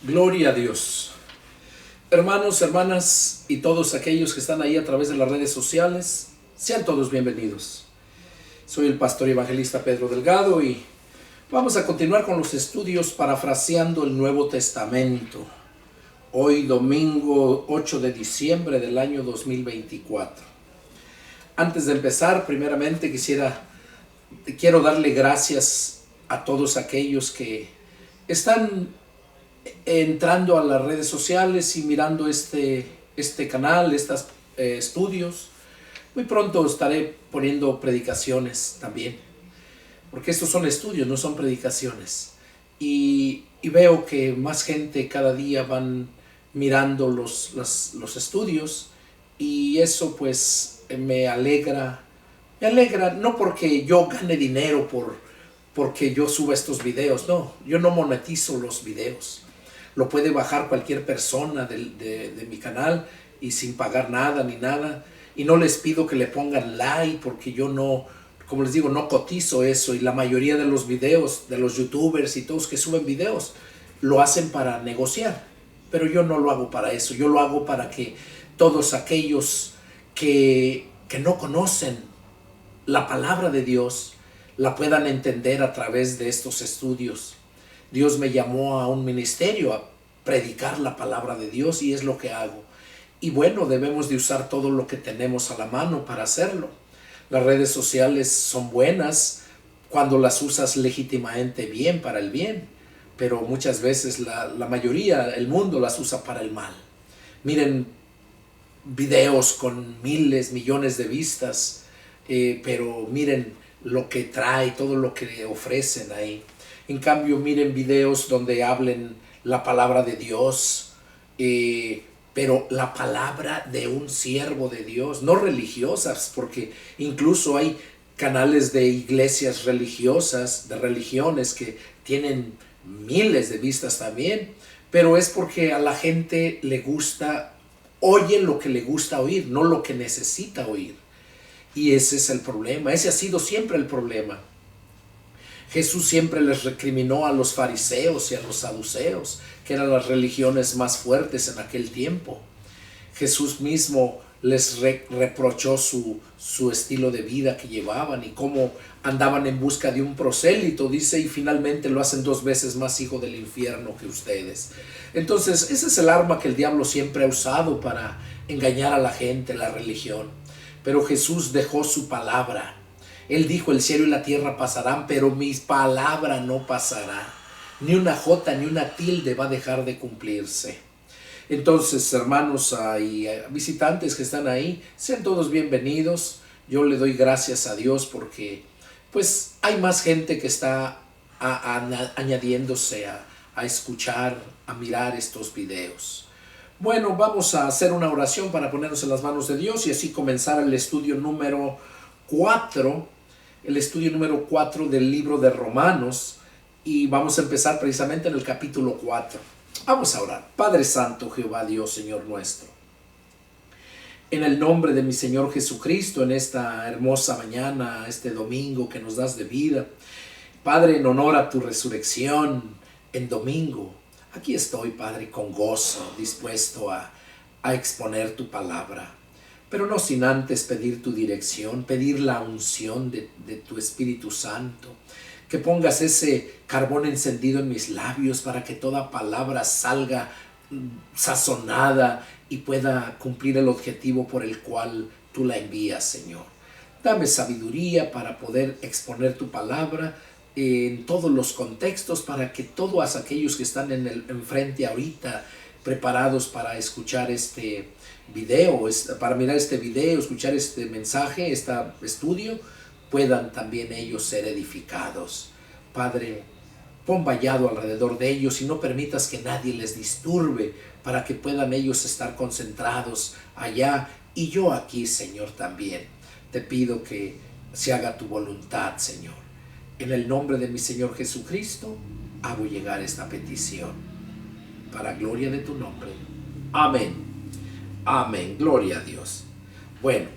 Gloria a Dios. Hermanos, hermanas y todos aquellos que están ahí a través de las redes sociales, sean todos bienvenidos. Soy el pastor evangelista Pedro Delgado y vamos a continuar con los estudios parafraseando el Nuevo Testamento. Hoy domingo 8 de diciembre del año 2024. Antes de empezar, primeramente quiero darle gracias a todos aquellos que están entrando a las redes sociales y mirando este canal, estos estudios. Muy pronto estaré poniendo predicaciones también, porque estos son estudios, no son predicaciones. Y veo que más gente cada día van mirando los estudios, y eso pues me alegra, no porque yo gane dinero porque yo suba estos videos, no, yo no monetizo los videos. Lo puede bajar cualquier persona de mi canal y sin pagar nada ni nada. Y no les pido que le pongan like porque yo no, como les digo, no cotizo eso. Y la mayoría de los videos, de los youtubers y todos que suben videos, lo hacen para negociar. Pero yo no lo hago para eso. Yo lo hago para que todos aquellos que no conocen la palabra de Dios la puedan entender a través de estos estudios. Dios me llamó a un ministerio a predicar la palabra de Dios y es lo que hago. Y bueno, debemos de usar todo lo que tenemos a la mano para hacerlo. Las redes sociales son buenas cuando las usas legítimamente bien, para el bien, pero muchas veces la mayoría, el mundo las usa para el mal. Miren videos con miles, millones de vistas, pero miren lo que trae, todo lo que ofrecen ahí. En cambio, miren videos donde hablen la palabra de Dios, pero la palabra de un siervo de Dios, no religiosas, porque incluso hay canales de iglesias religiosas, de religiones que tienen miles de vistas también, pero es porque a la gente le gusta, oye lo que le gusta oír, no lo que necesita oír. Y ese es el problema, ese ha sido siempre el problema. Jesús siempre les recriminó a los fariseos y a los saduceos, que eran las religiones más fuertes en aquel tiempo. Jesús mismo les reprochó su estilo de vida que llevaban y cómo andaban en busca de un prosélito, dice, y finalmente lo hacen 2 veces más hijo del infierno que ustedes. Entonces, ese es el arma que el diablo siempre ha usado para engañar a la gente, la religión. Pero Jesús dejó su palabra. Él dijo, el cielo y la tierra pasarán, pero mi palabra no pasará. Ni una jota ni una tilde va a dejar de cumplirse. Entonces, hermanos y visitantes que están ahí, sean todos bienvenidos. Yo le doy gracias a Dios porque pues hay más gente que está añadiéndose a escuchar, a mirar estos videos. Bueno, vamos a hacer una oración para ponernos en las manos de Dios y así comenzar el estudio número 4. El estudio número 4 del libro de Romanos, y vamos a empezar precisamente en el capítulo 4. Vamos a orar. Padre Santo, Jehová Dios, Señor nuestro, en el nombre de mi Señor Jesucristo, en esta hermosa mañana, este domingo que nos das de vida, Padre, en honor a tu resurrección en domingo, aquí estoy, Padre, con gozo, dispuesto a exponer tu palabra. Pero no sin antes pedir tu dirección, pedir la unción de tu Espíritu Santo, que pongas ese carbón encendido en mis labios para que toda palabra salga sazonada y pueda cumplir el objetivo por el cual tú la envías, Señor. Dame sabiduría para poder exponer tu palabra en todos los contextos, para que todos aquellos que están enfrente ahorita, preparados para escuchar este video, para mirar este video, escuchar este mensaje, este estudio, puedan también ellos ser edificados. Padre, pon vallado alrededor de ellos y no permitas que nadie les disturbe, para que puedan ellos estar concentrados allá y yo aquí, Señor, también. Te pido que se haga tu voluntad, Señor. En el nombre de mi Señor Jesucristo, hago llegar esta petición, para gloria de tu nombre. Amén. Amén, gloria a Dios. Bueno,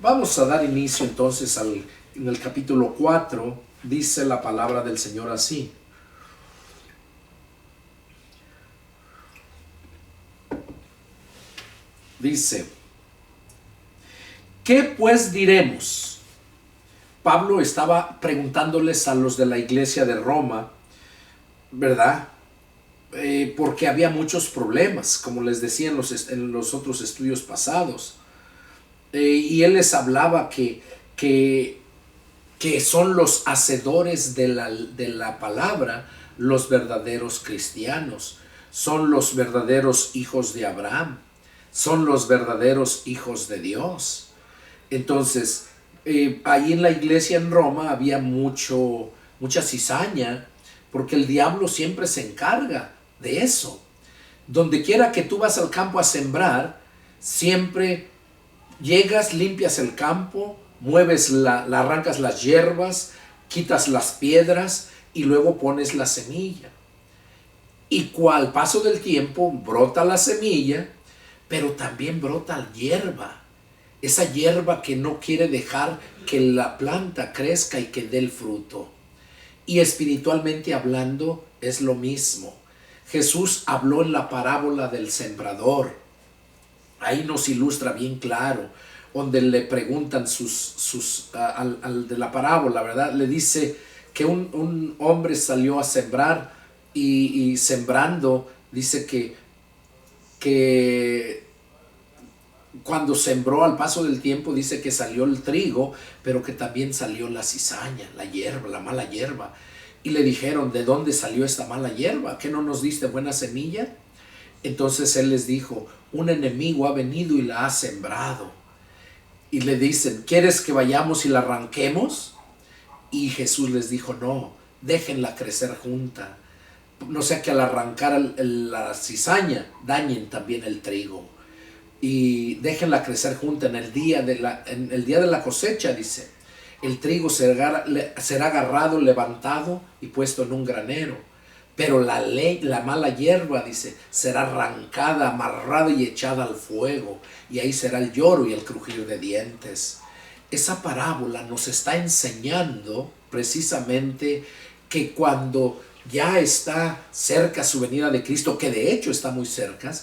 vamos a dar inicio entonces en el capítulo 4, dice la palabra del Señor así. Dice, ¿qué pues diremos? Pablo estaba preguntándoles a los de la iglesia de Roma, ¿verdad? Porque había muchos problemas, como les decía en los otros estudios pasados. Y él les hablaba que son los hacedores de la palabra, los verdaderos cristianos, son los verdaderos hijos de Abraham, son los verdaderos hijos de Dios. Entonces, ahí en la iglesia en Roma había mucha cizaña, porque el diablo siempre se encarga de eso. Donde quiera que tú vas al campo a sembrar, siempre llegas, limpias el campo, mueves arrancas las hierbas, quitas las piedras y luego pones la semilla. Y al paso del tiempo brota la semilla, pero también brota hierba. Esa hierba que no quiere dejar que la planta crezca y que dé el fruto. Y espiritualmente hablando es lo mismo. Jesús habló en la parábola del sembrador. Ahí nos ilustra bien claro, donde le preguntan al de la parábola, ¿verdad? Le dice que un hombre salió a sembrar y sembrando, dice que cuando sembró al paso del tiempo, dice que salió el trigo, pero que también salió la cizaña, la hierba, la mala hierba. Y le dijeron, ¿de dónde salió esta mala hierba? ¿Qué no nos diste buena semilla? Entonces él les dijo, un enemigo ha venido y la ha sembrado. Y le dicen, ¿quieres que vayamos y la arranquemos? Y Jesús les dijo, no, déjenla crecer junta. No sea que al arrancar la cizaña dañen también el trigo. Y déjenla crecer junta en el día de la cosecha, dice. El trigo será agarrado, levantado y puesto en un granero. Pero la mala hierba, dice, será arrancada, amarrada y echada al fuego. Y ahí será el lloro y el crujir de dientes. Esa parábola nos está enseñando precisamente que cuando ya está cerca su venida de Cristo, que de hecho está muy cerca,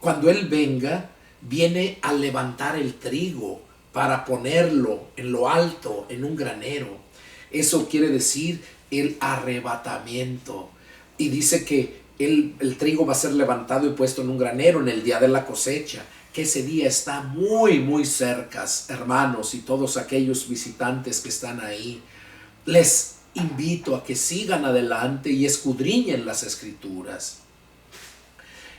cuando Él venga, viene a levantar el trigo para ponerlo en lo alto, en un granero. Eso quiere decir el arrebatamiento. Y dice que el trigo va a ser levantado y puesto en un granero en el día de la cosecha, que ese día está muy, muy cerca, hermanos, y todos aquellos visitantes que están ahí. Les invito a que sigan adelante y escudriñen las escrituras.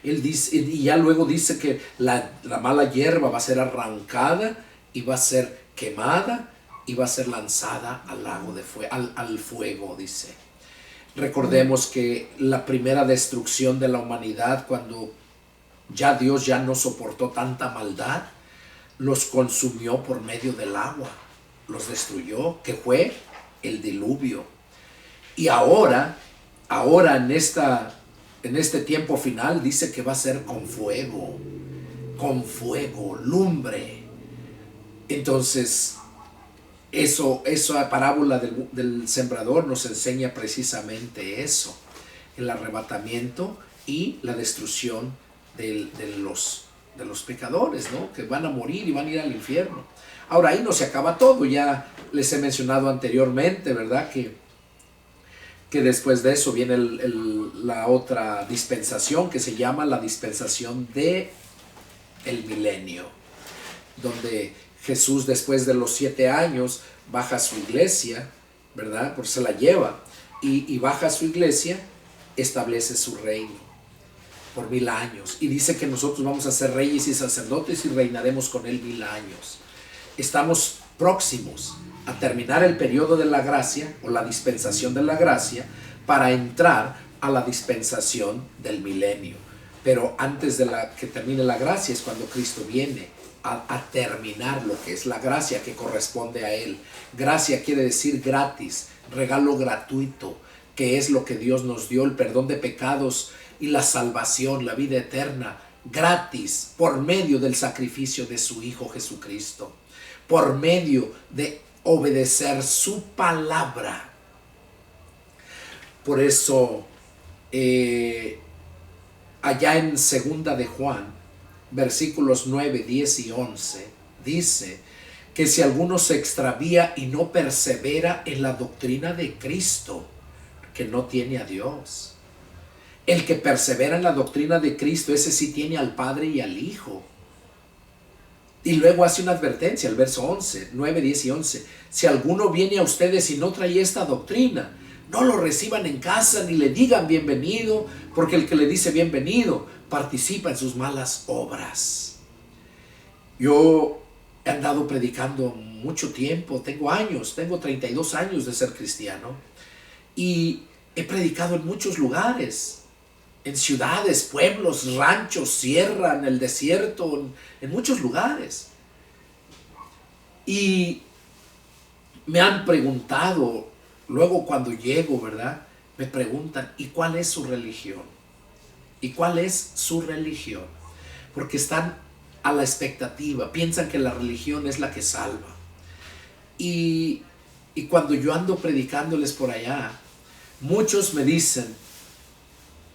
Él dice, y ya luego dice que la mala hierba va a ser arrancada y va a ser quemada y va a ser lanzada al lago al fuego, dice. Recordemos que la primera destrucción de la humanidad, cuando ya Dios ya no soportó tanta maldad, los consumió por medio del agua, los destruyó, que fue el diluvio. Y ahora en este tiempo final dice que va a ser con fuego, lumbre. Entonces, esa parábola del sembrador nos enseña precisamente eso, el arrebatamiento y la destrucción de los pecadores, ¿no? Que van a morir y van a ir al infierno. Ahora, ahí no se acaba todo, ya les he mencionado anteriormente, ¿verdad? Que después de eso viene la otra dispensación que se llama la dispensación de el milenio, donde Jesús después de los 7 años baja a su iglesia, ¿verdad? Porque se la lleva y baja a su iglesia, establece su reino por 1000 años y dice que nosotros vamos a ser reyes y sacerdotes y reinaremos con él 1000 años. Estamos próximos a terminar el periodo de la gracia o la dispensación de la gracia para entrar a la dispensación del milenio. Pero antes de que termine la gracia es cuando Cristo viene a terminar lo que es la gracia que corresponde a Él. Gracia quiere decir gratis, regalo gratuito, que es lo que Dios nos dio, el perdón de pecados y la salvación, la vida eterna, gratis, por medio del sacrificio de su Hijo Jesucristo, por medio de obedecer su palabra. Por eso, allá en segunda de Juan, versículos 9, 10 y 11, dice que si alguno se extravía y no persevera en la doctrina de Cristo, que no tiene a Dios. El que persevera en la doctrina de Cristo, ese sí tiene al Padre y al Hijo. Y luego hace una advertencia, el verso 11, 9, 10 y 11. Si alguno viene a ustedes y no trae esta doctrina, no lo reciban en casa ni le digan bienvenido, porque el que le dice bienvenido participa en sus malas obras. Yo he andado predicando mucho tiempo, tengo 32 años de ser cristiano, y he predicado en muchos lugares, en ciudades, pueblos, ranchos, sierra, en el desierto, en muchos lugares. Y me han preguntado, luego cuando llego, ¿verdad? Me preguntan, ¿y cuál es su religión? ¿Y cuál es su religión? Porque están a la expectativa, piensan que la religión es la que salva. Y cuando yo ando predicándoles por allá, muchos me dicen,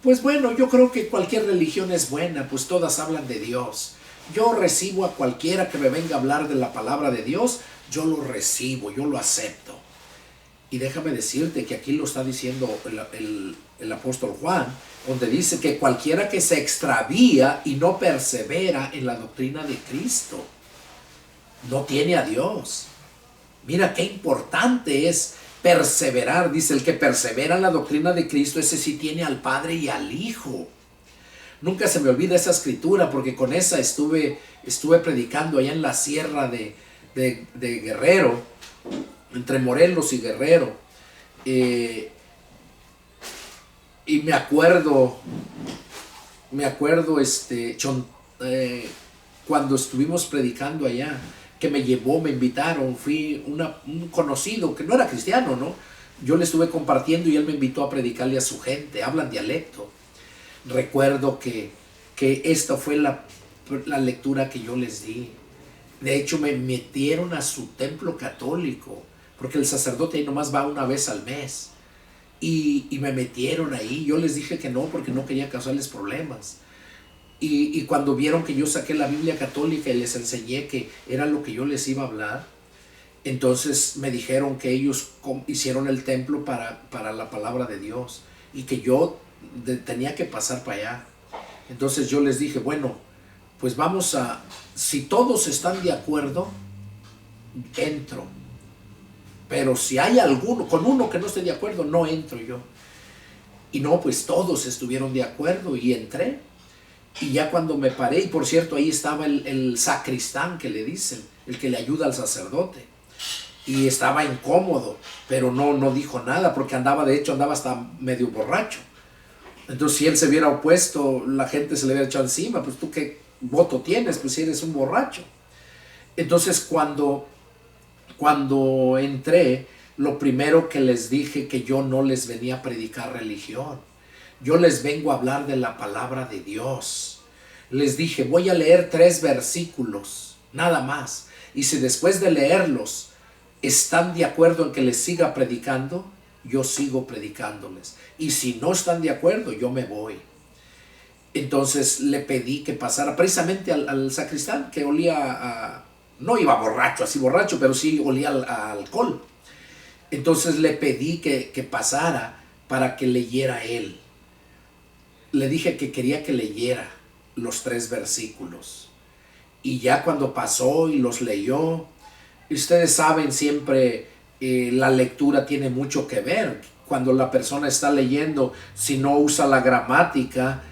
pues bueno, yo creo que cualquier religión es buena, pues todas hablan de Dios. Yo recibo a cualquiera que me venga a hablar de la palabra de Dios, yo lo recibo, yo lo acepto. Y déjame decirte que aquí lo está diciendo el apóstol Juan, donde dice que cualquiera que se extravía y no persevera en la doctrina de Cristo, no tiene a Dios. Mira qué importante es perseverar. Dice, el que persevera en la doctrina de Cristo, ese sí tiene al Padre y al Hijo. Nunca se me olvida esa escritura, porque con esa estuve predicando allá en la sierra de Guerrero, entre Morelos y Guerrero. Y me acuerdo cuando estuvimos predicando allá, que me invitaron, fui un conocido que no era cristiano, ¿no? Yo le estuve compartiendo y él me invitó a predicarle a su gente, hablan dialecto. Recuerdo que esta fue la lectura que yo les di. De hecho, me metieron a su templo católico, porque el sacerdote ahí nomás va una vez al mes. Y me metieron ahí. Yo les dije que no, porque no quería causarles problemas. Y cuando vieron que yo saqué la Biblia católica y les enseñé que era lo que yo les iba a hablar, entonces me dijeron que ellos hicieron el templo para la palabra de Dios y que yo tenía que pasar para allá. Entonces yo les dije, bueno, pues si todos están de acuerdo, entro. Pero si hay con uno que no esté de acuerdo, no entro yo. Y no, pues todos estuvieron de acuerdo y entré. Y ya cuando me paré, y por cierto, ahí estaba el sacristán, que le dicen, el que le ayuda al sacerdote. Y estaba incómodo, pero no dijo nada, porque andaba hasta medio borracho. Entonces, si él se hubiera opuesto, la gente se le hubiera echado encima. Pues tú, ¿qué voto tienes? Pues si eres un borracho. Entonces, cuando entré, lo primero que les dije, que yo no les venía a predicar religión. Yo les vengo a hablar de la palabra de Dios. Les dije, voy a leer 3 versículos, nada más. Y si después de leerlos están de acuerdo en que les siga predicando, yo sigo predicándoles. Y si no están de acuerdo, yo me voy. Entonces le pedí que pasara precisamente al sacristán, que olía no iba así borracho, pero sí olía a alcohol. Entonces le pedí que pasara para que leyera él. Le dije que quería que leyera los 3 versículos. Y ya cuando pasó y los leyó, ustedes saben, siempre la lectura tiene mucho que ver. Cuando la persona está leyendo, si no usa la gramática,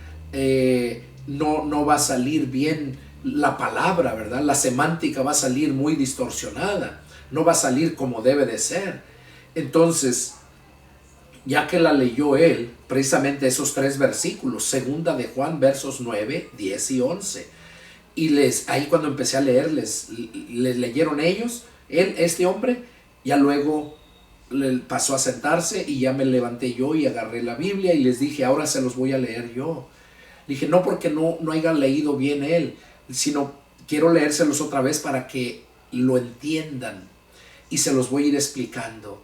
no va a salir bien la palabra, ¿verdad? La semántica va a salir muy distorsionada, no va a salir como debe de ser. Entonces, ya que la leyó él, precisamente esos 3 versículos, segunda de Juan, versos 9, 10 y 11, y ahí cuando empecé a leer, les leyeron ellos, este hombre, ya luego pasó a sentarse y ya me levanté yo y agarré la Biblia y les dije, ahora se los voy a leer yo. Dije, no porque no hayan leído bien él, sino quiero leérselos otra vez para que lo entiendan, y se los voy a ir explicando,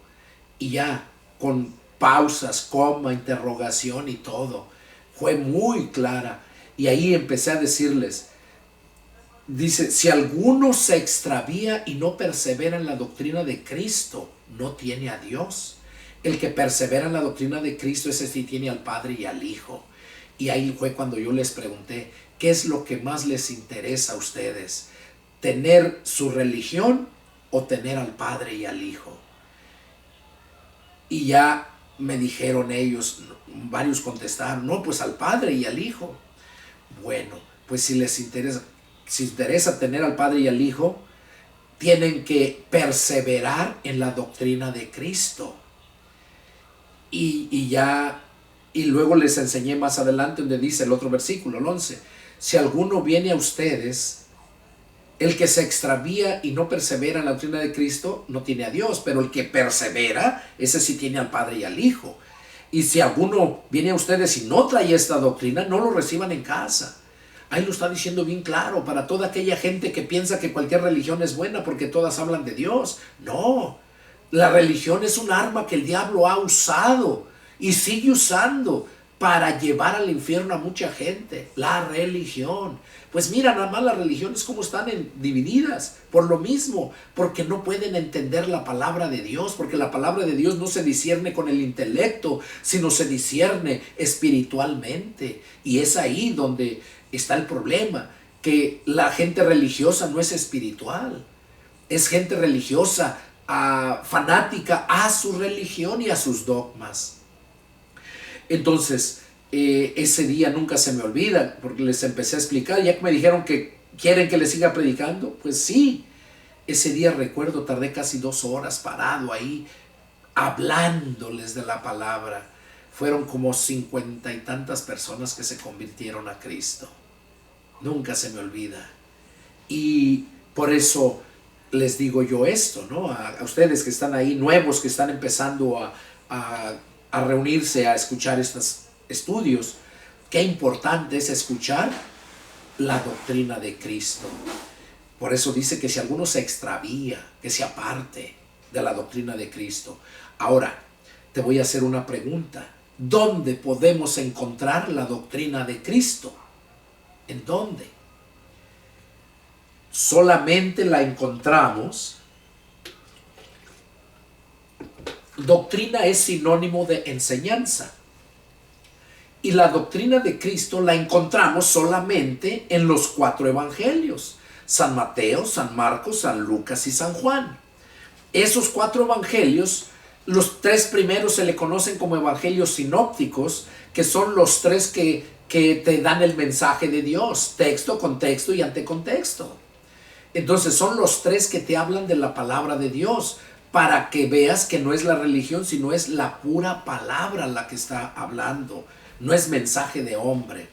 y ya con pausas, coma, interrogación y todo. Fue muy clara. Y ahí empecé a decirles, Dice, si alguno se extravía y no persevera en la doctrina de Cristo, no tiene a Dios. El que persevera en la doctrina de Cristo, ese sí tiene al Padre y al Hijo. Y ahí fue cuando yo les pregunté, ¿qué es lo que más les interesa a ustedes? ¿Tener su religión o tener al Padre y al Hijo? Y ya me dijeron ellos, varios contestaron, no, pues al Padre y al Hijo. Bueno, pues si les interesa tener al Padre y al Hijo, tienen que perseverar en la doctrina de Cristo. Y luego les enseñé más adelante donde dice el otro versículo, el 11, si alguno viene a ustedes, el que se extravía y no persevera en la doctrina de Cristo, no tiene a Dios, pero el que persevera, ese sí tiene al Padre y al Hijo. Y si alguno viene a ustedes y no trae esta doctrina, no lo reciban en casa. Ahí lo está diciendo bien claro para toda aquella gente que piensa que cualquier religión es buena porque todas hablan de Dios. No, la religión es un arma que el diablo ha usado y sigue usando para llevar al infierno a mucha gente. La religión. Pues mira, nada más las religiones como están divididas. Por lo mismo, porque no pueden entender la palabra de Dios, porque la palabra de Dios no se discierne con el intelecto, sino se discierne espiritualmente. Y es ahí donde está el problema, que la gente religiosa no es espiritual. Es gente religiosa, fanática a su religión y a sus dogmas. Entonces, ese día nunca se me olvida, porque les empecé a explicar, ya que me dijeron que quieren que les siga predicando, pues sí. Ese día recuerdo, tardé casi 2 horas parado ahí, hablándoles de la palabra. Fueron como 50 y tantas personas que se convirtieron a Cristo. Nunca se me olvida. Y por eso les digo yo esto, ¿no? A ustedes que están ahí, nuevos, que están empezando a reunirse, a escuchar estos estudios, qué importante es escuchar la doctrina de Cristo. Por eso dice que si alguno se extravía, que se aparte de la doctrina de Cristo. Ahora, te voy a hacer una pregunta. ¿Dónde podemos encontrar la doctrina de Cristo? ¿En dónde? Solamente la encontramos. Doctrina es sinónimo de enseñanza. Y la doctrina de Cristo la encontramos solamente en los 4 evangelios: San Mateo, San Marcos, San Lucas y San Juan. Esos 4 evangelios, los 3 primeros se le conocen como evangelios sinópticos, que son los 3 que te dan el mensaje de Dios: texto, contexto y antecontexto. Entonces son los 3 que te hablan de la palabra de Dios, para que veas que no es la religión, sino es la pura palabra la que está hablando. No es mensaje de hombre.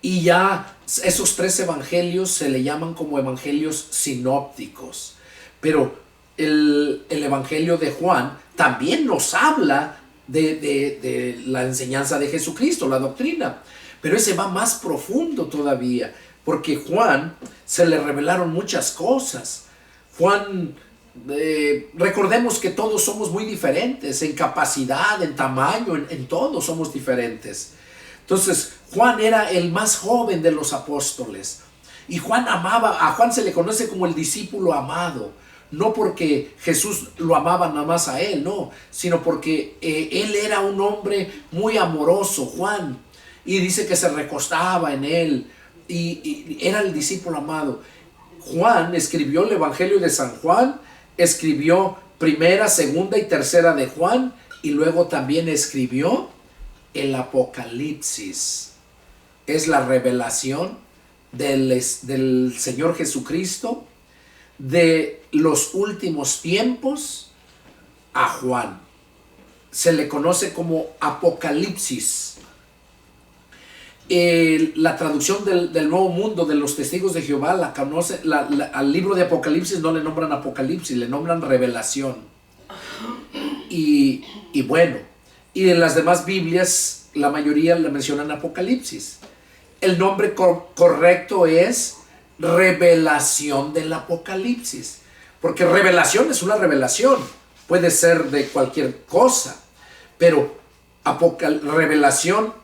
Y ya esos 3 evangelios se le llaman como evangelios sinópticos. Pero el evangelio de Juan también nos habla de la enseñanza de Jesucristo, la doctrina. Pero ese va más profundo todavía, porque Juan se le revelaron muchas cosas. Juan, recordemos que todos somos muy diferentes, en capacidad, en tamaño, en todo somos diferentes. Entonces, Juan era el más joven de los apóstoles. Y a Juan se le conoce como el discípulo amado. No porque Jesús lo amaba nada más a él, no, sino porque él era un hombre muy amoroso, Juan. Y dice que se recostaba en él y era el discípulo amado. Juan escribió el Evangelio de San Juan, escribió primera, segunda y tercera de Juan, y luego también escribió el Apocalipsis. Es la revelación del Señor Jesucristo de los últimos tiempos a Juan. Se le conoce como Apocalipsis. La traducción del Nuevo Mundo de los Testigos de Jehová al libro de Apocalipsis no le nombran Apocalipsis, le nombran Revelación. Y bueno, y en las demás Biblias la mayoría le mencionan Apocalipsis. El nombre correcto es Revelación del Apocalipsis, porque revelación es una revelación, puede ser de cualquier cosa, pero revelación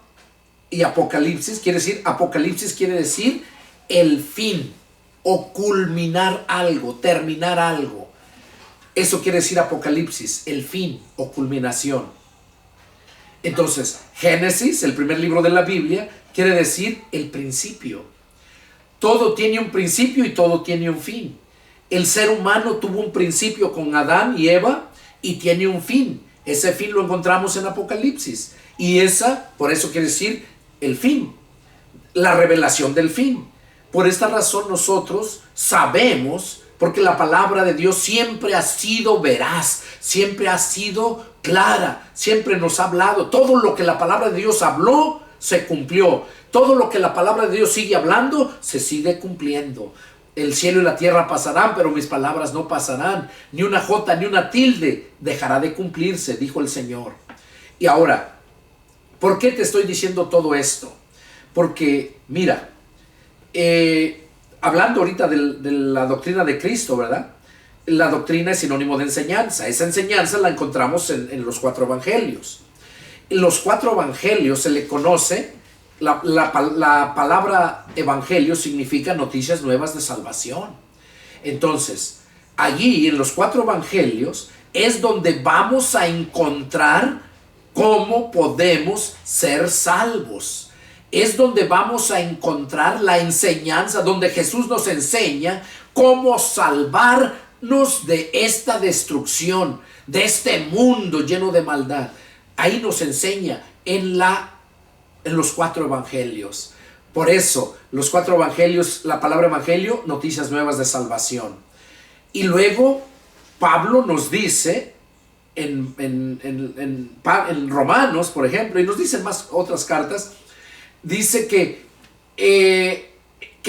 y Apocalipsis quiere decir el fin o culminar algo, terminar algo. Eso quiere decir Apocalipsis, el fin o culminación. Entonces, Génesis, el primer libro de la Biblia, quiere decir el principio. Todo tiene un principio y todo tiene un fin. El ser humano tuvo un principio con Adán y Eva y tiene un fin. Ese fin lo encontramos en Apocalipsis. Y por eso quiere decir el fin, la revelación del fin. Por esta razón nosotros sabemos, porque la palabra de Dios siempre ha sido veraz, siempre ha sido clara, siempre nos ha hablado. Todo lo que la palabra de Dios habló, se cumplió. Todo lo que la palabra de Dios sigue hablando, se sigue cumpliendo. El cielo y la tierra pasarán, pero mis palabras no pasarán. Ni una jota, ni una tilde dejará de cumplirse, dijo el Señor. Y ahora, ¿por qué te estoy diciendo todo esto? Porque, mira, hablando ahorita de la doctrina de Cristo, ¿verdad? La doctrina es sinónimo de enseñanza. Esa enseñanza la encontramos en los 4 evangelios. En los 4 evangelios se le conoce, la palabra evangelio significa noticias nuevas de salvación. Entonces, allí en los 4 evangelios es donde vamos a encontrar cómo podemos ser salvos. Es donde vamos a encontrar la enseñanza, donde Jesús nos enseña cómo salvarnos de esta destrucción, de este mundo lleno de maldad. Ahí nos enseña en los 4 evangelios. Por eso, los 4 evangelios, la palabra evangelio, noticias nuevas de salvación. Y luego, Pablo nos dice en Romanos, por ejemplo, y nos dicen más otras cartas, dice que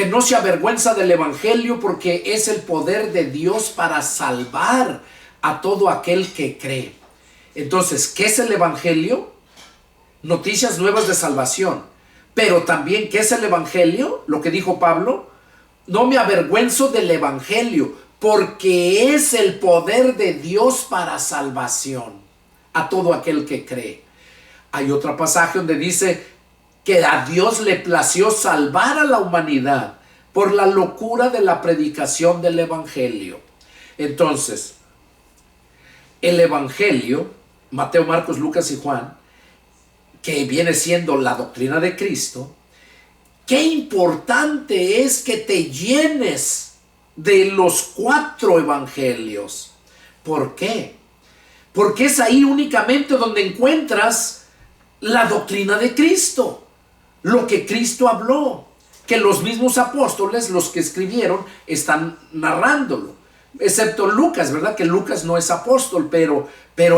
no se avergüenza del evangelio porque es el poder de Dios para salvar a todo aquel que cree. Entonces, ¿qué es el evangelio? Noticias nuevas de salvación. Pero también, ¿qué es el evangelio? Lo que dijo Pablo, no me avergüenzo del evangelio porque es el poder de Dios para salvación a todo aquel que cree. Hay otro pasaje donde dice que a Dios le plació salvar a la humanidad por la locura de la predicación del evangelio. Entonces, el evangelio, Mateo, Marcos, Lucas y Juan, que viene siendo la doctrina de Cristo, qué importante es que te llenes de los 4 evangelios. ¿Por qué? Porque es ahí únicamente donde encuentras la doctrina de Cristo, lo que Cristo habló, que los mismos apóstoles, los que escribieron, están narrándolo. Excepto Lucas, ¿verdad? Que Lucas no es apóstol, pero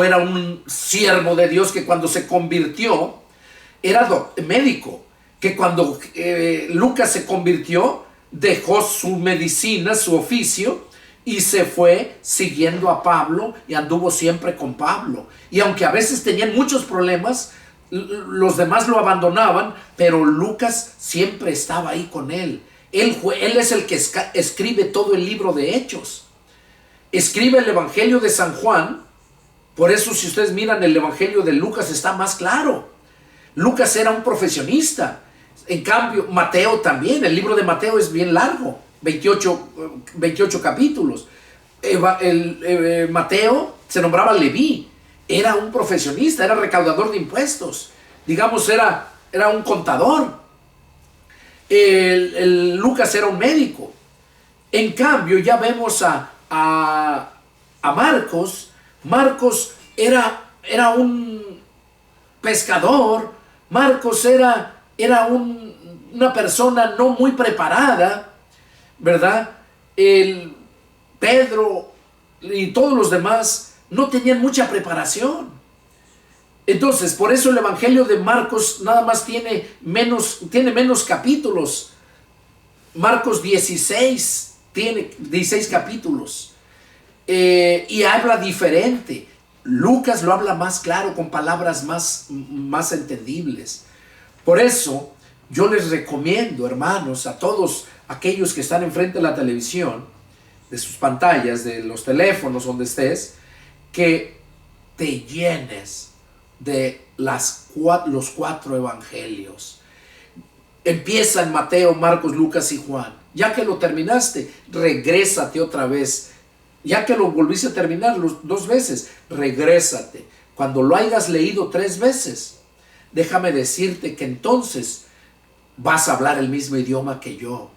era un siervo de Dios que cuando se convirtió, era médico, que cuando Lucas se convirtió, dejó su medicina, su oficio, y se fue siguiendo a Pablo y anduvo siempre con Pablo. Y aunque a veces tenían muchos problemas, los demás lo abandonaban, pero Lucas siempre estaba ahí con él. Él es el que escribe todo el libro de Hechos. Escribe el Evangelio de San Juan. Por eso, si ustedes miran el Evangelio de Lucas, está más claro. Lucas era un profesionista. En cambio, Mateo también. El libro de Mateo es bien largo, 28 capítulos. Mateo se nombraba Leví. Era un profesionista, era recaudador de impuestos. Digamos, era un contador. Lucas era un médico. En cambio, ya vemos a Marcos. Marcos era un pescador. Marcos era una persona no muy preparada, ¿verdad? Pedro y todos los demás no tenían mucha preparación. Entonces, por eso el Evangelio de Marcos nada más tiene menos capítulos. Marcos 16 tiene 16 capítulos. Y habla diferente. Lucas lo habla más claro, con palabras más entendibles. Por eso, yo les recomiendo, hermanos, a todos aquellos que están enfrente de la televisión, de sus pantallas, de los teléfonos, donde estés, que te llenes de los 4 evangelios. Empieza en Mateo, Marcos, Lucas y Juan. Ya que lo terminaste, regrésate otra vez. Ya que lo volviste a terminar 2 veces, regrésate. Cuando lo hayas leído 3 veces, déjame decirte que entonces vas a hablar el mismo idioma que yo.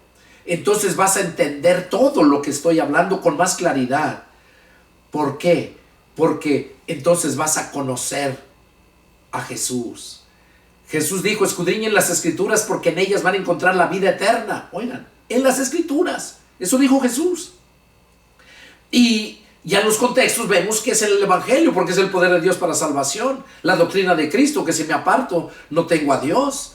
Entonces vas a entender todo lo que estoy hablando con más claridad. ¿Por qué? Porque entonces vas a conocer a Jesús. Jesús dijo: escudriñen las Escrituras porque en ellas van a encontrar la vida eterna. Oigan, en las Escrituras. Eso dijo Jesús. Y ya en los contextos vemos que es el Evangelio, porque es el poder de Dios para salvación. La doctrina de Cristo, que si me aparto no tengo a Dios,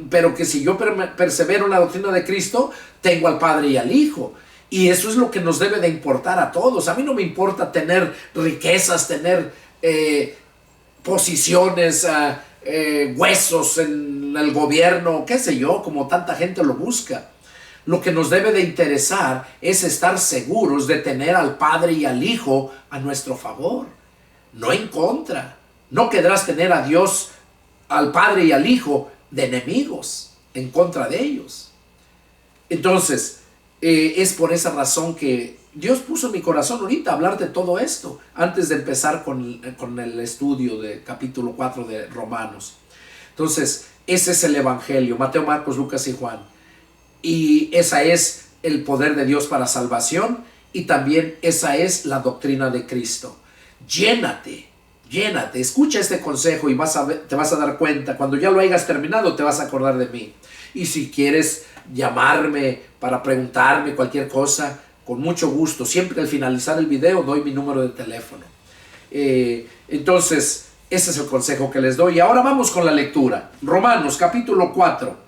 pero que si yo persevero en la doctrina de Cristo, tengo al Padre y al Hijo. Y eso es lo que nos debe de importar a todos. A mí no me importa tener riquezas, tener posiciones, huesos en el gobierno, qué sé yo, como tanta gente lo busca. Lo que nos debe de interesar es estar seguros de tener al Padre y al Hijo a nuestro favor, no en contra. No querrás tener a Dios, al Padre y al Hijo, de enemigos, en contra de ellos. Entonces, es por esa razón que Dios puso en mi corazón ahorita hablar de todo esto, antes de empezar con el estudio del capítulo 4 de Romanos. Entonces, ese es el Evangelio, Mateo, Marcos, Lucas y Juan. Y esa es el poder de Dios para salvación, y también esa es la doctrina de Cristo. Llénate, escucha este consejo y te vas a dar cuenta. Cuando ya lo hayas terminado, te vas a acordar de mí. Y si quieres llamarme para preguntarme cualquier cosa, con mucho gusto. Siempre al finalizar el video doy mi número de teléfono. Entonces, ese es el consejo que les doy. Y ahora vamos con la lectura. Romanos capítulo 4.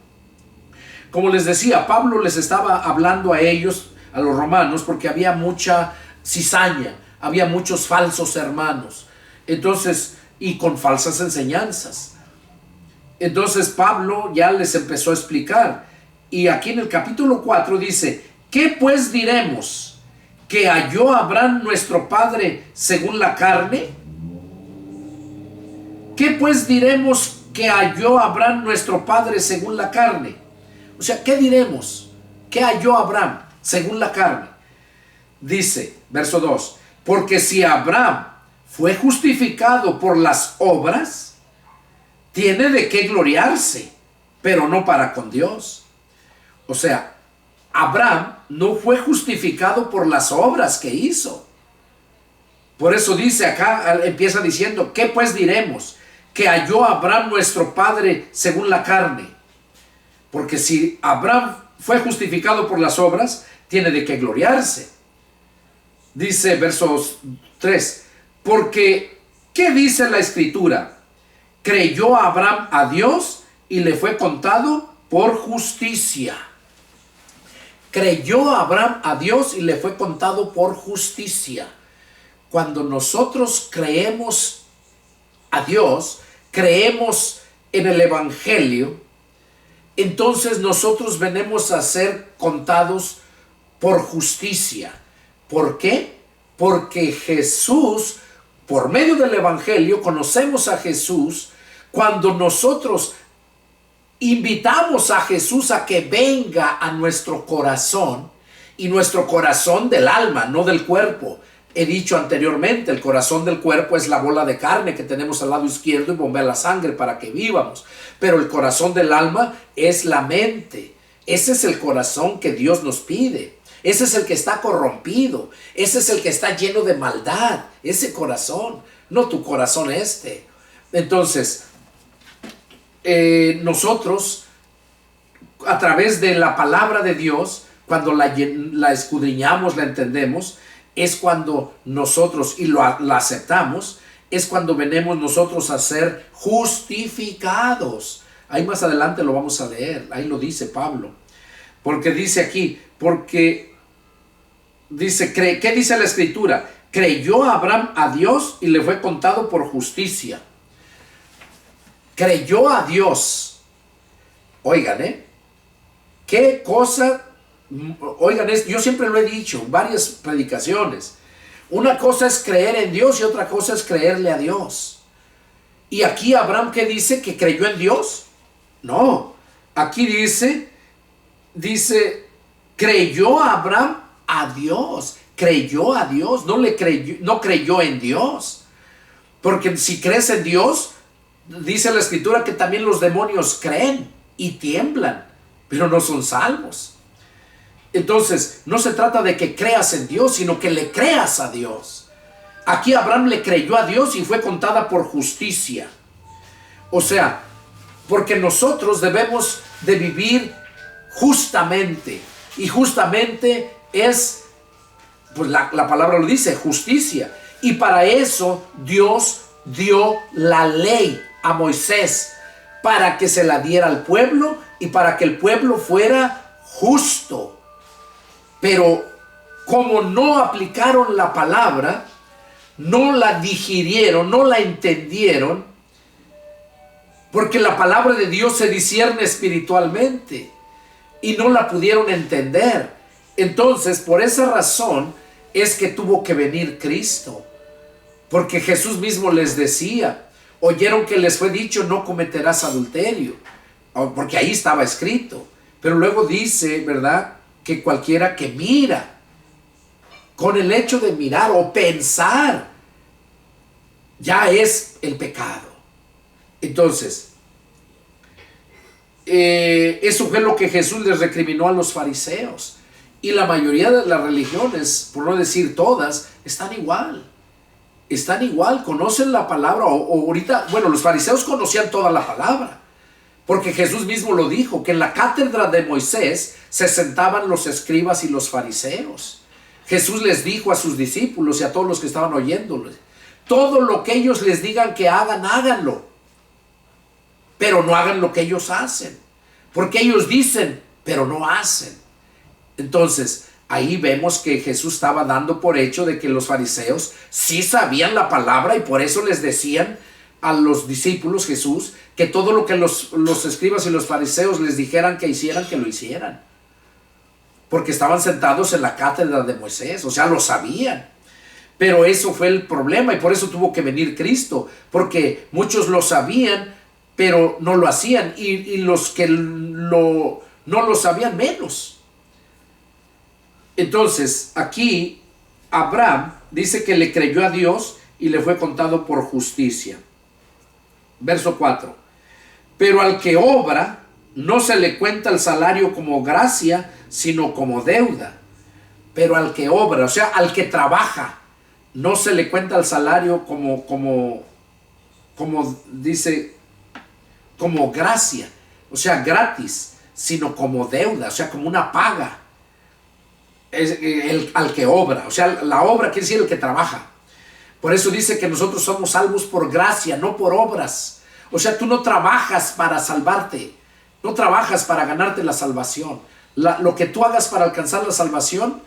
Como les decía, Pablo les estaba hablando a ellos, a los romanos, porque había mucha cizaña, había muchos falsos hermanos. Entonces, y con falsas enseñanzas. Entonces Pablo ya les empezó a explicar. Y aquí en el capítulo 4 dice: ¿qué pues diremos? ¿Que halló Abraham nuestro padre según la carne? ¿Qué pues diremos que halló Abraham nuestro padre según la carne? O sea, ¿qué diremos? ¿Qué halló Abraham según la carne? Dice, verso 2, porque si Abraham fue justificado por las obras, tiene de qué gloriarse, pero no para con Dios. O sea, Abraham no fue justificado por las obras que hizo. Por eso dice acá, empieza diciendo: ¿qué pues diremos? Que halló Abraham nuestro padre según la carne. Porque si Abraham fue justificado por las obras, tiene de qué gloriarse. Dice versos 3, porque ¿qué dice la Escritura? Creyó Abraham a Dios y le fue contado por justicia. Creyó Abraham a Dios y le fue contado por justicia. Cuando nosotros creemos a Dios, creemos en el Evangelio, entonces nosotros venimos a ser contados por justicia. ¿Por qué? Porque Jesús, por medio del Evangelio, conocemos a Jesús. Cuando nosotros invitamos a Jesús a que venga a nuestro corazón, y nuestro corazón del alma, no del cuerpo. He dicho anteriormente, el corazón del cuerpo es la bola de carne que tenemos al lado izquierdo y bombea la sangre para que vivamos. Pero el corazón del alma es la mente. Ese es el corazón que Dios nos pide. Ese es el que está corrompido. Ese es el que está lleno de maldad. Ese corazón, no tu corazón este. Entonces, nosotros, a través de la palabra de Dios, cuando la escudriñamos, la entendemos, es cuando nosotros, y la aceptamos, es cuando venimos nosotros a ser justificados. Ahí más adelante lo vamos a leer, ahí lo dice Pablo. Porque dice aquí, ¿qué dice la Escritura? Creyó Abraham a Dios y le fue contado por justicia. Creyó a Dios. Oigan, qué cosa. Oigan, yo siempre lo he dicho en varias predicaciones. Una cosa es creer en Dios y otra cosa es creerle a Dios. Y aquí Abraham, ¿qué dice? ¿Que creyó en Dios? No, aquí dice, creyó Abraham a Dios, creyó a Dios, no creyó en Dios. Porque si crees en Dios, dice la Escritura que también los demonios creen y tiemblan, pero no son salvos. Entonces, no se trata de que creas en Dios, sino que le creas a Dios. Aquí Abraham le creyó a Dios y fue contada por justicia. O sea, porque nosotros debemos de vivir justamente. Y justamente es, pues la palabra lo dice, justicia. Y para eso Dios dio la ley a Moisés, para que se la diera al pueblo y para que el pueblo fuera justo. Pero como no aplicaron la palabra, no la digirieron, no la entendieron, porque la palabra de Dios se discierne espiritualmente y no la pudieron entender. Entonces, por esa razón es que tuvo que venir Cristo, porque Jesús mismo les decía, oyeron que les fue dicho, no cometerás adulterio, porque ahí estaba escrito. Pero luego dice, ¿verdad?, que cualquiera que mira, con el hecho de mirar o pensar, ya es el pecado. Entonces, eso fue lo que Jesús les recriminó a los fariseos. Y la mayoría de las religiones, por no decir todas, están igual. Están igual, conocen la palabra. O ahorita, bueno, los fariseos conocían toda la palabra, porque Jesús mismo lo dijo, que en la cátedra de Moisés se sentaban los escribas y los fariseos. Jesús les dijo a sus discípulos y a todos los que estaban oyéndoles, todo lo que ellos les digan que hagan, háganlo. Pero no hagan lo que ellos hacen. Porque ellos dicen, pero no hacen. Entonces, ahí vemos que Jesús estaba dando por hecho de que los fariseos sí sabían la palabra y por eso les decían a los discípulos Jesús que todo lo que los escribas y los fariseos les dijeran que hicieran, que lo hicieran. Porque estaban sentados en la cátedra de Moisés, o sea, lo sabían. Pero eso fue el problema y por eso tuvo que venir Cristo, porque muchos lo sabían, pero no lo hacían, y los que no lo sabían menos. Entonces, aquí Abraham dice que le creyó a Dios y le fue contado por justicia. Verso 4. Pero al que obra, no se le cuenta el salario como gracia, sino como deuda. Pero al que obra, o sea, al que trabaja, no se le cuenta el salario como dice, como gracia, o sea, gratis, sino como deuda, o sea, como una paga. Al que obra, o sea, la obra quiere decir el que trabaja. Por eso dice que nosotros somos salvos por gracia, no por obras. O sea, tú no trabajas para salvarte, no trabajas para ganarte la salvación. Lo que tú hagas para alcanzar la salvación,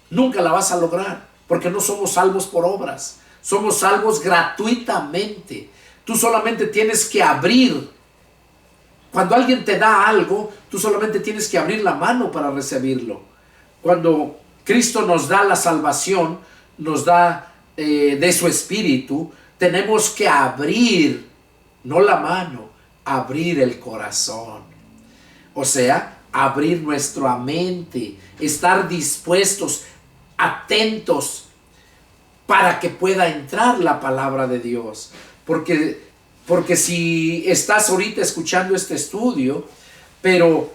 nunca la vas a lograr, porque no somos salvos por obras. Somos salvos gratuitamente. Tú solamente tienes que abrir. Cuando alguien te da algo, tú solamente tienes que abrir la mano para recibirlo. Cuando Cristo nos da la salvación, nos da de su Espíritu, tenemos que abrir, no la mano, abrir el corazón. O sea, abrir nuestra mente, estar dispuestos, atentos, para que pueda entrar la palabra de Dios. Porque si estás ahorita escuchando este estudio, pero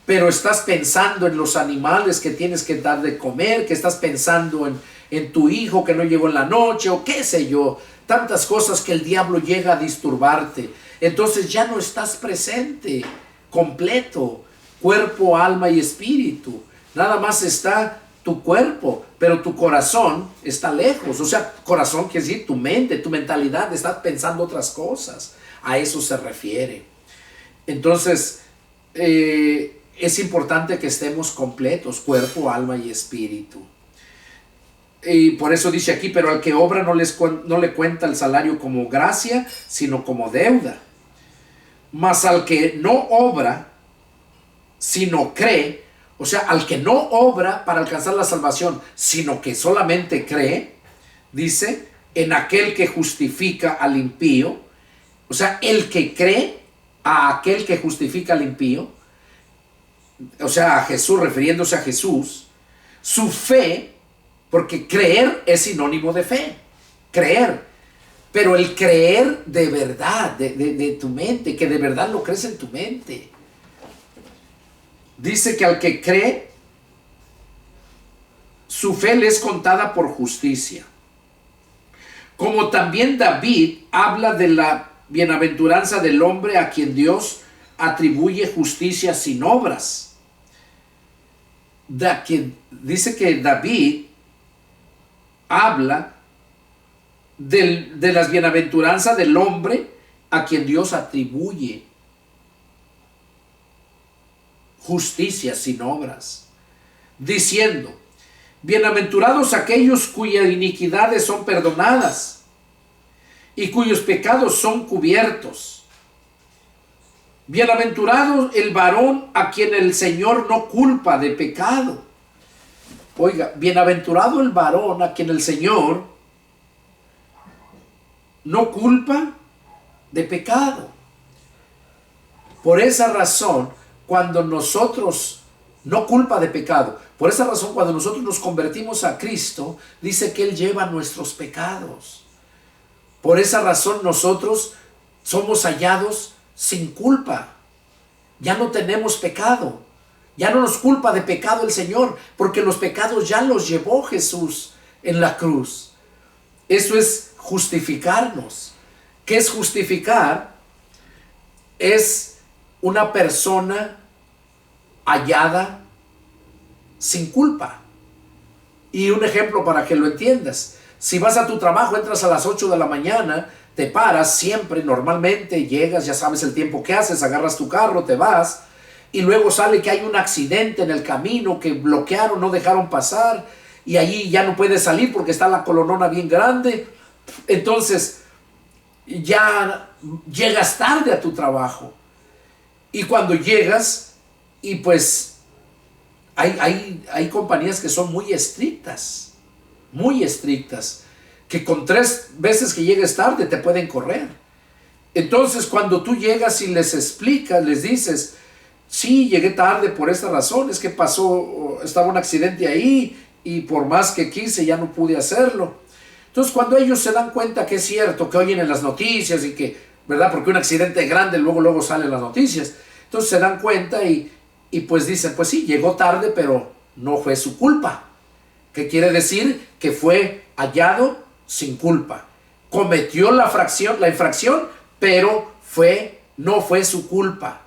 estás pensando en los animales que tienes que dar de comer, que estás pensando en tu hijo que no llegó en la noche, o qué sé yo, tantas cosas que el diablo llega a disturbarte, entonces ya no estás presente, completo, cuerpo, alma y espíritu. Nada más está tu cuerpo, pero tu corazón está lejos. O sea, corazón quiere decir tu mente, tu mentalidad, estás pensando otras cosas. A eso se refiere. Entonces, es importante que estemos completos, cuerpo, alma y espíritu. Y por eso dice aquí, pero al que obra no le cuenta el salario como gracia, sino como deuda. Mas al que no obra, sino cree, o sea, al que no obra para alcanzar la salvación, sino que solamente cree, dice, en aquel que justifica al impío, o sea, el que cree a aquel que justifica al impío, o sea, a Jesús, refiriéndose a Jesús, su fe, porque creer es sinónimo de fe, creer, pero el creer de verdad, de tu mente, que de verdad lo crees en tu mente. Dice que al que cree, su fe le es contada por justicia. Como también David habla de la bienaventuranza del hombre a quien Dios atribuye justicia sin obras. Dice que David habla de las bienaventuranzas del hombre a quien Dios atribuye justicia sin obras, diciendo: bienaventurados aquellos cuyas iniquidades son perdonadas y cuyos pecados son cubiertos. Bienaventurado el varón a quien el Señor no culpa de pecado. Oiga, bienaventurado el varón a quien el Señor no culpa de pecado. Por esa razón, cuando nosotros, no culpa de pecado, por esa razón cuando nosotros nos convertimos a Cristo, dice que Él lleva nuestros pecados. Por esa razón nosotros somos hallados sin culpa. Ya no tenemos pecado. Ya no nos culpa de pecado el Señor, porque los pecados ya los llevó Jesús en la cruz. Eso es justificarnos. ¿Qué es justificar? Es una persona hallada sin culpa. Y un ejemplo para que lo entiendas: si vas a tu trabajo, entras a las 8 de la mañana, te paras siempre, normalmente llegas, ya sabes el tiempo que haces, agarras tu carro, te vas, y luego sale que hay un accidente en el camino, que bloquearon, no dejaron pasar, y allí ya no puedes salir porque está la colonona bien grande. Entonces ya llegas tarde a tu trabajo, y cuando llegas, y pues hay compañías que son muy estrictas, que con 3 veces que llegues tarde te pueden correr. Entonces cuando tú llegas y les explicas, les dices: sí, llegué tarde por esta razón, es que pasó, estaba un accidente ahí y por más que quise ya no pude hacerlo. Entonces cuando ellos se dan cuenta que es cierto, que oyen en las noticias y que, ¿verdad? Porque un accidente grande luego salen las noticias. Entonces se dan cuenta y pues dicen: pues sí, llegó tarde, pero no fue su culpa. ¿Qué quiere decir? Que fue hallado sin culpa. Cometió la infracción, pero no fue su culpa.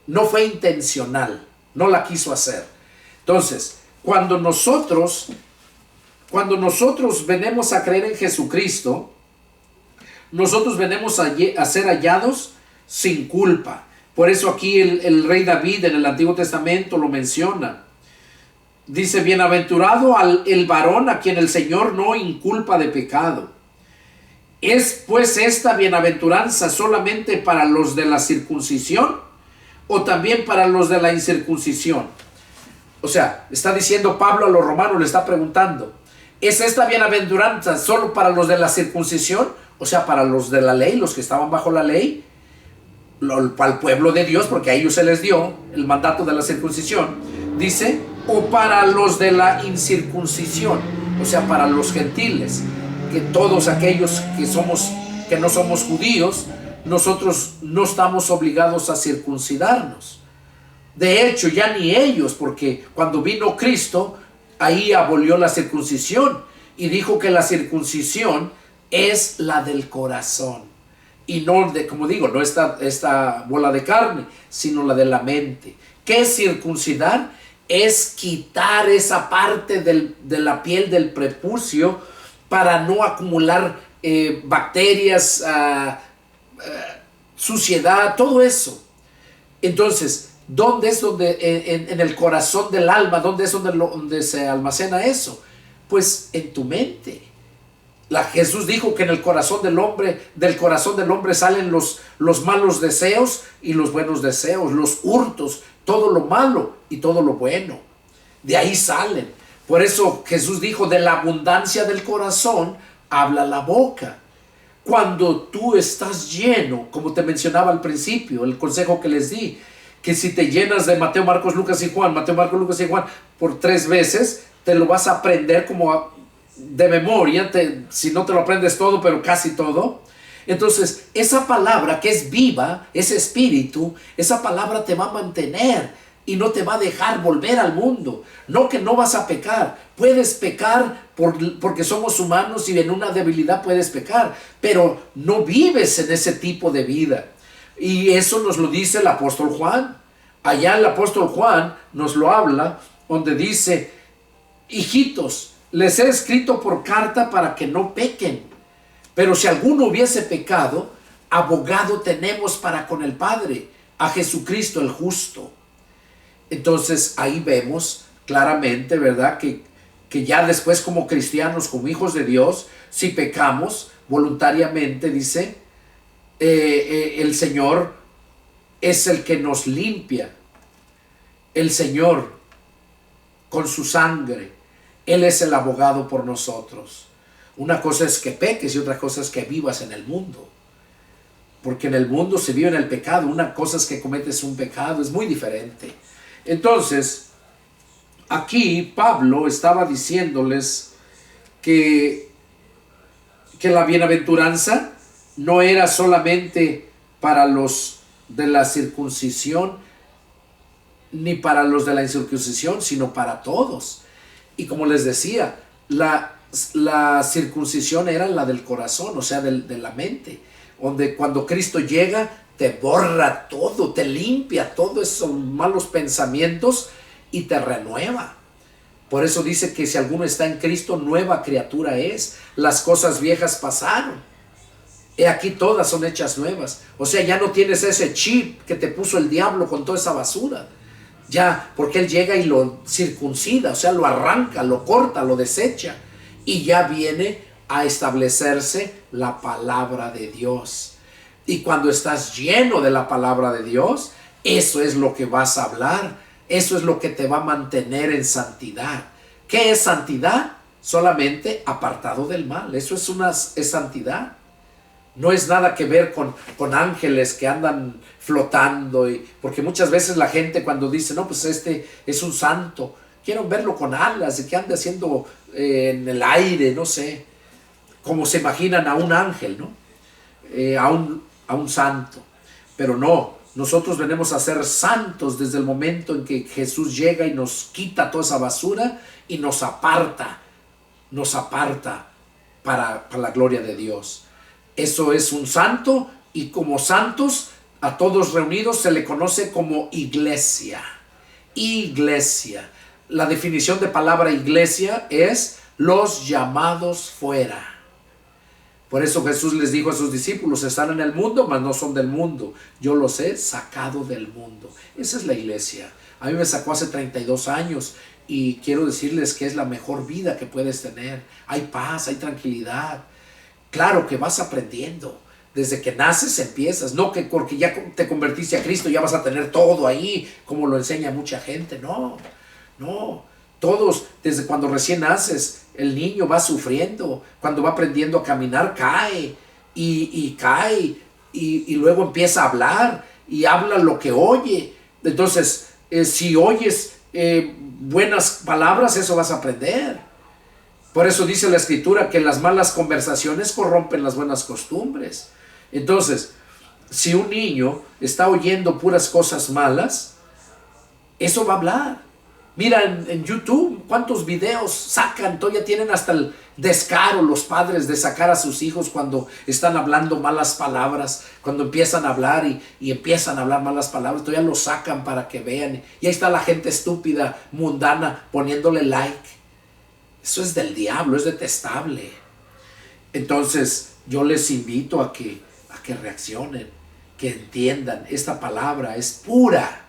No fue intencional, no la quiso hacer. Entonces, cuando nosotros venimos a creer en Jesucristo, nosotros venimos a ser hallados sin culpa. Por eso aquí el rey David en el Antiguo Testamento lo menciona. Dice: bienaventurado el varón a quien el Señor no inculpa de pecado. ¿Es pues esta bienaventuranza solamente para los de la circuncisión o también para los de la incircuncisión? O sea, está diciendo Pablo a los romanos, le está preguntando: ¿es esta bienaventuranza solo para los de la circuncisión? O sea, para los de la ley, los que estaban bajo la ley, al pueblo de Dios, porque a ellos se les dio el mandato de la circuncisión. Dice: o para los de la incircuncisión, o sea, para los gentiles, que todos aquellos que no somos judíos, nosotros no estamos obligados a circuncidarnos. De hecho, ya ni ellos, porque cuando vino Cristo, ahí abolió la circuncisión y dijo que la circuncisión es la del corazón, y no como digo, no esta bola de carne, sino la de la mente. ¿Qué es circuncidar? Es quitar esa parte de la piel del prepucio para no acumular bacterias, suciedad, todo eso. Entonces, ¿dónde es en el corazón del alma? ¿Dónde es donde se almacena eso? Pues en tu mente. Jesús dijo que en el corazón del hombre salen los malos deseos y los buenos deseos, los hurtos, todo lo malo y todo lo bueno. De ahí salen. Por eso Jesús dijo: de la abundancia del corazón habla la boca. Cuando tú estás lleno, como te mencionaba al principio, el consejo que les di, que si te llenas de Mateo, Marcos, Lucas y Juan, Mateo, Marcos, Lucas y Juan, por 3 veces, te lo vas a aprender como de memoria, si no te lo aprendes todo, pero casi todo. Entonces, esa palabra que es viva, ese espíritu, esa palabra te va a mantener y no te va a dejar volver al mundo. No que no vas a pecar. Puedes pecar porque somos humanos y en una debilidad puedes pecar, pero no vives en ese tipo de vida. Y eso nos lo dice el apóstol Juan. Allá el apóstol Juan nos lo habla, donde dice: hijitos, les he escrito por carta para que no pequen. Pero si alguno hubiese pecado, abogado tenemos para con el Padre, a Jesucristo el justo. Entonces ahí vemos claramente, ¿verdad? Que ya después, como cristianos, como hijos de Dios, si pecamos voluntariamente, dice, el Señor es el que nos limpia. El Señor, con su sangre, Él es el abogado por nosotros. Una cosa es que peques y otra cosa es que vivas en el mundo. Porque en el mundo se vive en el pecado. Una cosa es que cometes un pecado, es muy diferente. Entonces, aquí Pablo estaba diciéndoles que la bienaventuranza no era solamente para los de la circuncisión ni para los de la incircuncisión, sino para todos. Y como les decía, la circuncisión era la del corazón, o sea, de la mente, donde cuando Cristo llega te borra todo, te limpia todos esos malos pensamientos y te renueva. Por eso dice que si alguno está en Cristo, nueva criatura es. Las cosas viejas pasaron, he aquí todas son hechas nuevas. O sea, ya no tienes ese chip que te puso el diablo con toda esa basura. Ya, porque Él llega y lo circuncida, o sea, lo arranca, lo corta, lo desecha. Y ya viene a establecerse la palabra de Dios. Y cuando estás lleno de la palabra de Dios, eso es lo que vas a hablar. Eso es lo que te va a mantener en santidad. ¿Qué es santidad? Solamente apartado del mal. Eso es santidad. No es nada que ver con ángeles que andan flotando. Porque muchas veces la gente cuando dice, no, pues este es un santo, quiero verlo con alas y que ande haciendo en el aire, no sé, como se imaginan a un ángel, ¿no? A un santo. Pero no, nosotros venimos a ser santos desde el momento en que Jesús llega y nos quita toda esa basura y nos aparta para la gloria de Dios. Eso es un santo, y como santos a todos reunidos se le conoce como iglesia. Iglesia. La definición de palabra iglesia es los llamados fuera. Por eso Jesús les dijo a sus discípulos: están en el mundo, mas no son del mundo. Yo los he sacado del mundo. Esa es la iglesia. A mí me sacó hace 32 años y quiero decirles que es la mejor vida que puedes tener. Hay paz, hay tranquilidad. Claro que vas aprendiendo. Desde que naces empiezas. No que porque ya te convertiste a Cristo ya vas a tener todo ahí, como lo enseña mucha gente. No, no. Todos, desde cuando recién naces, el niño va sufriendo. Cuando va aprendiendo a caminar, cae y cae. Y luego empieza a hablar y habla lo que oye. Entonces, si oyes buenas palabras, eso vas a aprender. Por eso dice la Escritura que las malas conversaciones corrompen las buenas costumbres. Entonces, si un niño está oyendo puras cosas malas, eso va a hablar. Mira en YouTube cuántos videos sacan. Todavía tienen hasta el descaro los padres de sacar a sus hijos cuando están hablando malas palabras. Cuando empiezan a hablar y empiezan a hablar malas palabras, todavía los sacan para que vean. Y ahí está la gente estúpida, mundana, poniéndole like. Eso es del diablo, es detestable. Entonces yo les invito a que reaccionen, que entiendan, esta palabra es pura.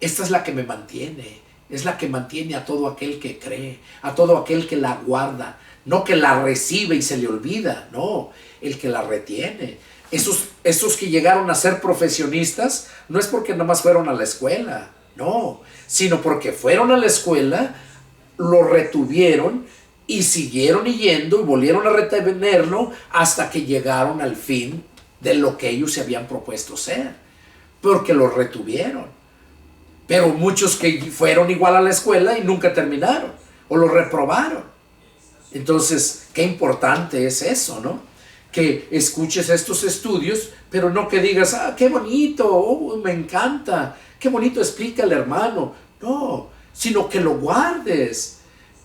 Esta es la que me mantiene. Es la que mantiene a todo aquel que cree, a todo aquel que la guarda. No que la recibe y se le olvida, no, el que la retiene. Esos que llegaron a ser profesionistas no es porque nomás fueron a la escuela, no, sino porque fueron a la escuela, lo retuvieron y siguieron yendo y volvieron a retenerlo hasta que llegaron al fin de lo que ellos se habían propuesto ser, porque lo retuvieron. Pero muchos que fueron igual a la escuela y nunca terminaron o lo reprobaron. Entonces, qué importante es eso, ¿no? Que escuches estos estudios, pero no que digas, ah, qué bonito, oh, me encanta, qué bonito explica el hermano. No, sino que lo guardes.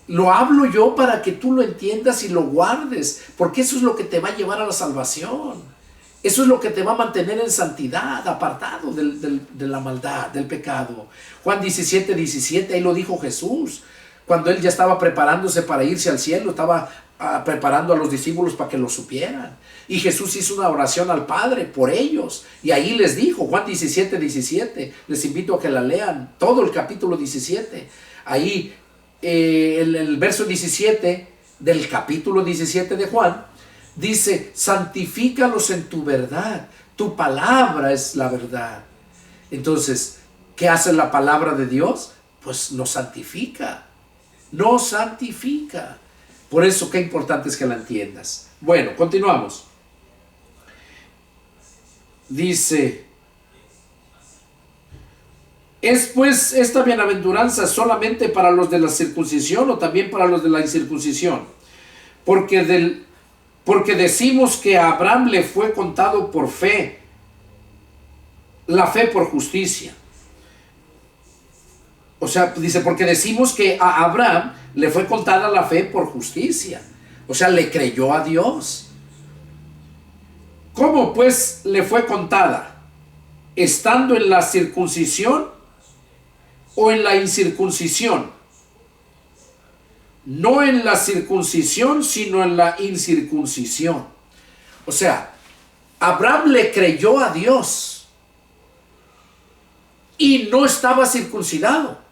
Lo hablo yo para que tú lo entiendas y lo guardes, porque eso es lo que te va a llevar a la salvación. Eso es lo que te va a mantener en santidad, apartado de la maldad, del pecado. Juan 17:17, ahí lo dijo Jesús. Cuando él ya estaba preparándose para irse al cielo, estaba preparando a los discípulos para que lo supieran. Y Jesús hizo una oración al Padre por ellos. Y ahí les dijo, Juan 17:17, les invito a que la lean, todo el capítulo 17. Ahí, el verso 17 del capítulo 17 de Juan, dice, santifícalos en tu verdad, tu palabra es la verdad. Entonces, ¿qué hace la palabra de Dios? Pues nos santifica, nos santifica. Por eso, qué importante es que la entiendas. Bueno, continuamos. Dice, ¿es pues esta bienaventuranza solamente para los de la circuncisión o también para los de la incircuncisión? Porque decimos que a Abraham le fue contado por fe, la fe por justicia. O sea, dice, porque decimos que a Abraham le fue contada la fe por justicia. O sea, le creyó a Dios. ¿Cómo pues le fue contada? ¿Estando en la circuncisión o en la incircuncisión? No en la circuncisión, sino en la incircuncisión. O sea, Abraham le creyó a Dios y no estaba circuncidado.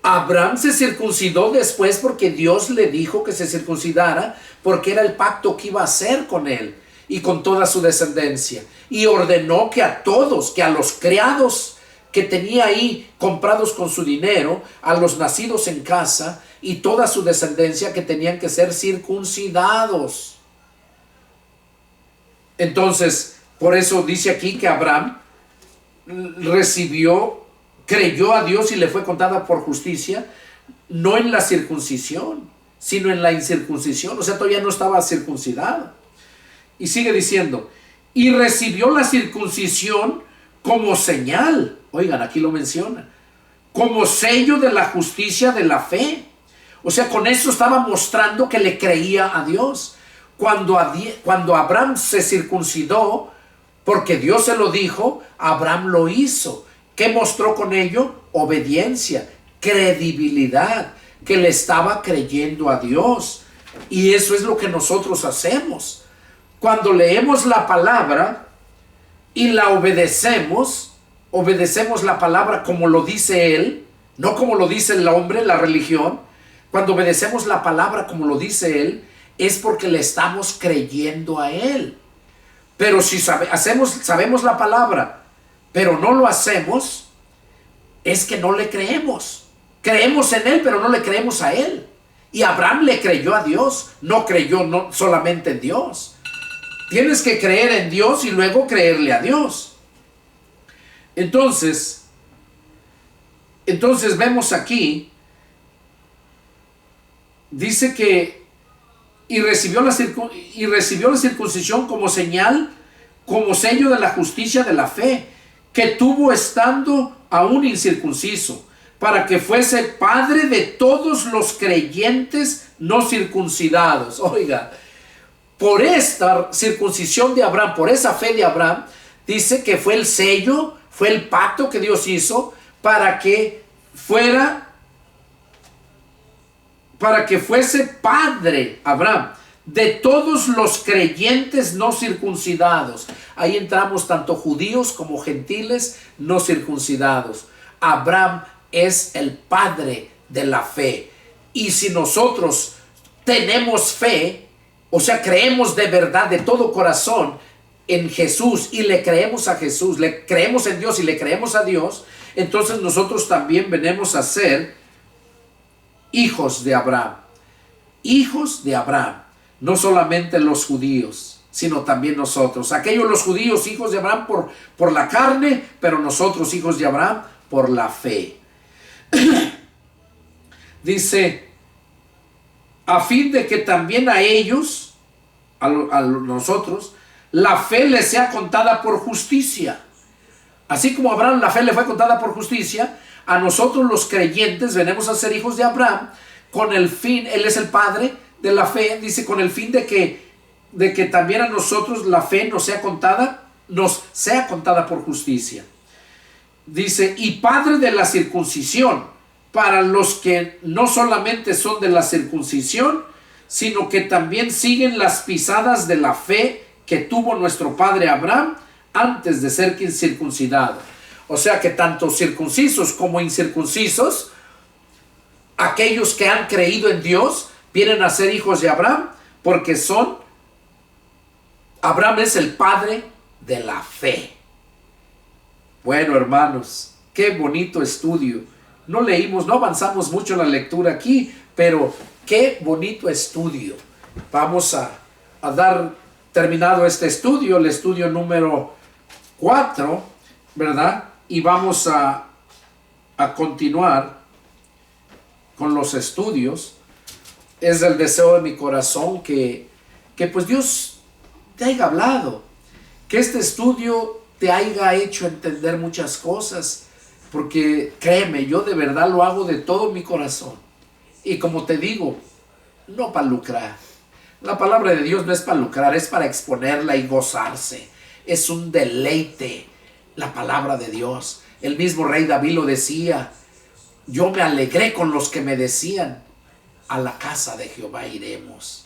Abraham se circuncidó después porque Dios le dijo que se circuncidara, porque era el pacto que iba a hacer con él y con toda su descendencia. Y ordenó que a todos, que a los criados que tenía ahí comprados con su dinero, a los nacidos en casa y toda su descendencia, que tenían que ser circuncidados. Entonces, por eso dice aquí que Abraham creyó a Dios y le fue contada por justicia, no en la circuncisión, sino en la incircuncisión. O sea, todavía no estaba circuncidado. Y sigue diciendo, y recibió la circuncisión como señal. Oigan, aquí lo menciona, como sello de la justicia de la fe. O sea, con eso estaba mostrando que le creía a Dios. Cuando Abraham se circuncidó, porque Dios se lo dijo, Abraham lo hizo. ¿Qué mostró con ello? Obediencia, credibilidad, que le estaba creyendo a Dios. Y eso es lo que nosotros hacemos. Cuando leemos la palabra y la obedecemos la palabra como lo dice Él, no como lo dice el hombre, la religión. Cuando obedecemos la palabra como lo dice Él, es porque le estamos creyendo a Él. Pero si sabemos la palabra, pero no lo hacemos, es que no le creemos. Creemos en Él, pero no le creemos a Él. Y Abraham le creyó a Dios, no creyó solamente en Dios. Tienes que creer en Dios y luego creerle a Dios. Entonces vemos aquí, dice que y recibió la circuncisión como señal, como sello de la justicia de la fe, que tuvo estando aún incircunciso, para que fuese padre de todos los creyentes no circuncidados. Oiga, por esta circuncisión de Abraham, por esa fe de Abraham, dice que fue el sello, fue el pacto que Dios hizo para que fuese padre Abraham de todos los creyentes no circuncidados. Ahí entramos tanto judíos como gentiles no circuncidados. Abraham es el padre de la fe. Y si nosotros tenemos fe, o sea, creemos de verdad, de todo corazón en Jesús y le creemos a Jesús, le creemos en Dios y le creemos a Dios, entonces nosotros también venimos a ser hijos de Abraham. Hijos de Abraham. No solamente los judíos, sino también nosotros. Aquellos los judíos, hijos de Abraham por la carne, pero nosotros hijos de Abraham por la fe. Dice, a fin de que también a ellos, a nosotros, la fe les sea contada por justicia. Así como a Abraham la fe le fue contada por justicia, a nosotros los creyentes venimos a ser hijos de Abraham con el fin, él es el padre de la fe, dice, con el fin de que también a nosotros la fe nos sea contada por justicia. Dice, y padre de la circuncisión, para los que no solamente son de la circuncisión, sino que también siguen las pisadas de la fe que tuvo nuestro padre Abraham antes de ser circuncidado. O sea que tanto circuncisos como incircuncisos, aquellos que han creído en Dios, vienen a ser hijos de Abraham, porque Abraham es el padre de la fe. Bueno, hermanos, qué bonito estudio. No avanzamos mucho en la lectura aquí, pero qué bonito estudio. Vamos a dar terminado este estudio, el estudio número 4, ¿verdad? Y vamos a continuar con los estudios. Es el deseo de mi corazón que pues Dios te haya hablado, que este estudio te haya hecho entender muchas cosas, porque créeme, yo de verdad lo hago de todo mi corazón. Y como te digo, no para lucrar. La palabra de Dios no es para lucrar, es para exponerla y gozarse. Es un deleite la palabra de Dios. El mismo rey David lo decía: yo me alegré con los que me decían, a la casa de Jehová iremos.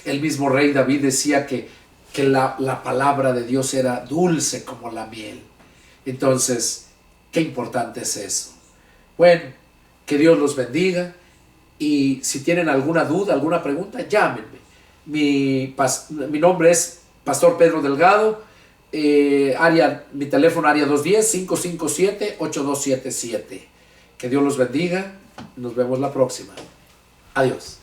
El mismo rey David decía que la palabra de Dios era dulce como la miel. Entonces, qué importante es eso. Bueno, que Dios los bendiga. Y si tienen alguna duda, alguna pregunta, llámenme. Mi nombre es Pastor Pedro Delgado. Mi teléfono área 210-557-8277. Que Dios los bendiga. Nos vemos la próxima. Adiós.